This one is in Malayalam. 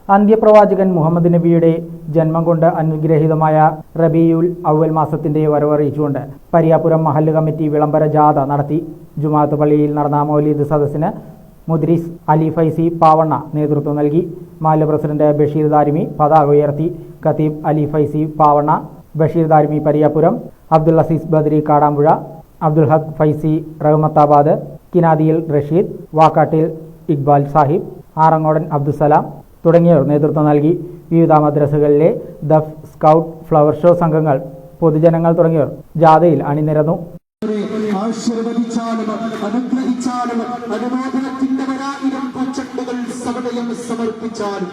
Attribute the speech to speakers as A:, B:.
A: അന്ത്യപ്രവാചകൻ മുഹമ്മദ് നബിയുടെ ജന്മം കൊണ്ട് അനുഗ്രഹീതമായ റബീഉൽ അവ്വൽ മാസത്തിന്റെ വരവറിയിച്ചുകൊണ്ട് പരിയാപുരം മഹല്ല് കമ്മിറ്റി വിളംബര ജാഥ നടത്തി. ജുമാഅത്ത് പള്ളിയിൽ നടന്ന മൗലിദ് സദസ്സിന് മുദ്രിസ് അലി ഫൈസി പാവണ്ണ നേതൃത്വം നൽകി. മഹല്ല് പ്രസിഡന്റ് ബഷീർ ദാരിമി പതാക ഉയർത്തി. ഖതീബ് അലി ഫൈസി പാവണ്ണ, ബഷീർ ദാരിമി പരിയാപുരം, അബ്ദുൽ അസീസ് ബദ്രി കാടാമ്പുഴ, അബ്ദുൽ ഹഖ് ഫൈസി റഹ്മത്താബാദ്, കിനാദിയിൽ റഷീദ്, വാക്കാട്ടിൽ ഇക്ബാൽ സാഹിബ്, ആറങ്ങോടൻ അബ്ദുസലാം തുടങ്ങിയവർ നേതൃത്വം നൽകി. വിവിധ മദ്രസകളിലെ ദഫ്, സ്കൗട്ട്, ഫ്ലവർ ഷോ സംഘങ്ങൾ, പൊതുജനങ്ങൾ തുടങ്ങിയവർ ജാഥയിൽ അണിനിരന്നു.
B: അനുഗ്രഹിച്ചാലും അനുമോദനത്തിന്റെ 1000 പൂച്ചെണ്ടുകൾ സമയം സമർപ്പിച്ചാലും